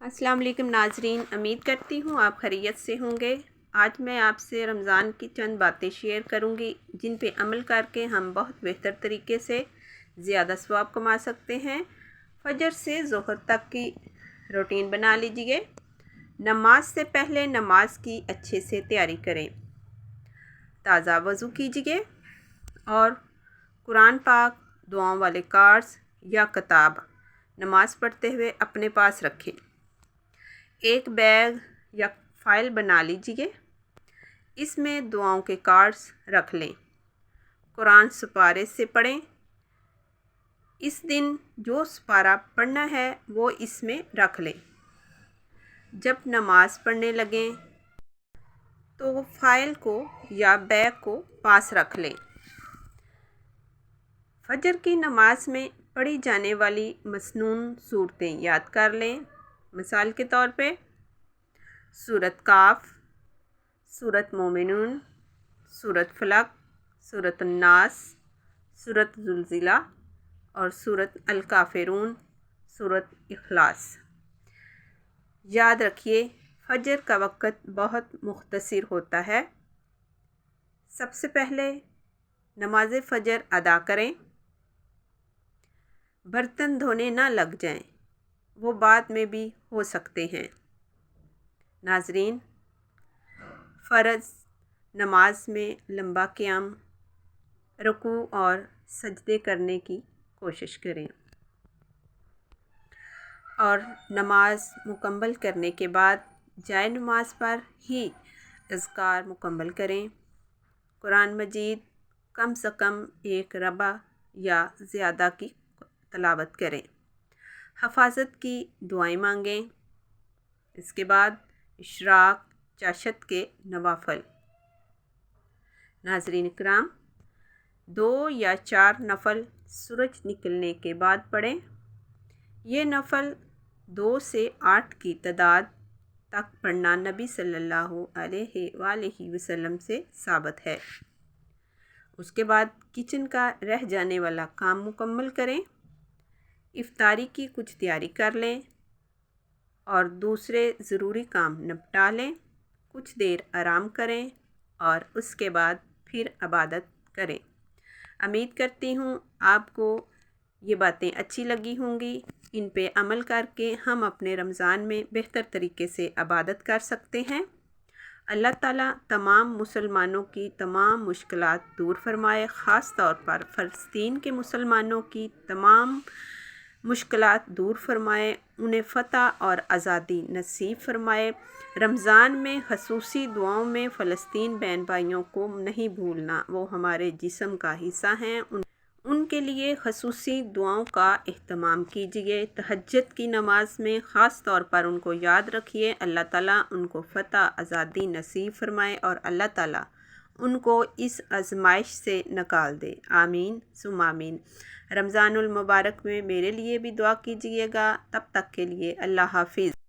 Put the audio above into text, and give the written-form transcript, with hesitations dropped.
السلام علیکم ناظرین، امید کرتی ہوں آپ خیریت سے ہوں گے۔ آج میں آپ سے رمضان کی چند باتیں شیئر کروں گی جن پہ عمل کر کے ہم بہت بہتر طریقے سے زیادہ ثواب کما سکتے ہیں۔ فجر سے ظہر تک کی روٹین بنا لیجئے۔ نماز سے پہلے نماز کی اچھے سے تیاری کریں۔ تازہ وضو کیجئے اور قرآن پاک، دعاؤں والے کارڈز یا کتاب نماز پڑھتے ہوئے اپنے پاس رکھیں۔ ایک بیگ یا فائل بنا لیجئے، اس میں دعاؤں کے کارڈز رکھ لیں۔ قرآن سپارے سے پڑھیں۔ اس دن جو سپارہ پڑھنا ہے وہ اس میں رکھ لیں۔ جب نماز پڑھنے لگیں تو فائل کو یا بیگ کو پاس رکھ لیں۔ فجر کی نماز میں پڑھی جانے والی مسنون صورتیں یاد کر لیں۔ مثال کے طور پہ سورۃ کاف، سورۃ مومنون، سورۃ فلق، سورۃ الناس، سورۃ زلزلہ اور سورۃ الکافرون، سورۃ اخلاص۔ یاد رکھیے فجر کا وقت بہت مختصر ہوتا ہے۔ سب سے پہلے نماز فجر ادا کریں۔ برتن دھونے نہ لگ جائیں، وہ بعد میں بھی ہو سکتے ہیں۔ ناظرین، فرض نماز میں لمبا قیام، رکوع اور سجدے کرنے کی کوشش کریں اور نماز مکمل کرنے کے بعد جائے نماز پر ہی اذکار مکمل کریں۔ قرآن مجید کم سے کم 1 ربع یا زیادہ کی تلاوت کریں۔ حفاظت کی دعائیں مانگیں۔ اس کے بعد اشراق چاشت کے نوافل۔ ناظرین اکرام، 2 یا 4 نفل سورج نکلنے کے بعد پڑھیں۔ یہ نفل 2 سے 8 کی تعداد تک پڑھنا نبی صلی اللہ علیہ وآلہ وسلم سے ثابت ہے۔ اس کے بعد کچن کا رہ جانے والا کام مکمل کریں۔ افطاری کی کچھ تیاری کر لیں اور دوسرے ضروری کام نپٹا لیں۔ کچھ دیر آرام کریں اور اس کے بعد پھر عبادت کریں۔ امید کرتی ہوں آپ کو یہ باتیں اچھی لگی ہوں گی۔ ان پہ عمل کر کے ہم اپنے رمضان میں بہتر طریقے سے عبادت کر سکتے ہیں۔ اللہ تعالیٰ تمام مسلمانوں کی تمام مشکلات دور فرمائے، خاص طور پر فلسطین کے مسلمانوں کی تمام مشکلات دور فرمائے، انہیں فتح اور آزادی نصیب فرمائے۔ رمضان میں خصوصی دعاؤں میں فلسطین بہن بھائیوں کو نہیں بھولنا، وہ ہمارے جسم کا حصہ ہیں۔ ان کے لیے خصوصی دعاؤں کا اہتمام کیجیے۔ تہجد کی نماز میں خاص طور پر ان کو یاد رکھیے۔ اللہ تعالیٰ ان کو فتح آزادی نصیب فرمائے اور اللہ تعالیٰ ان کو اس آزمائش سے نکال دے۔ آمین ثم آمین۔ رمضان المبارک میں میرے لیے بھی دعا کیجیے گا۔ تب تک کے لیے اللہ حافظ۔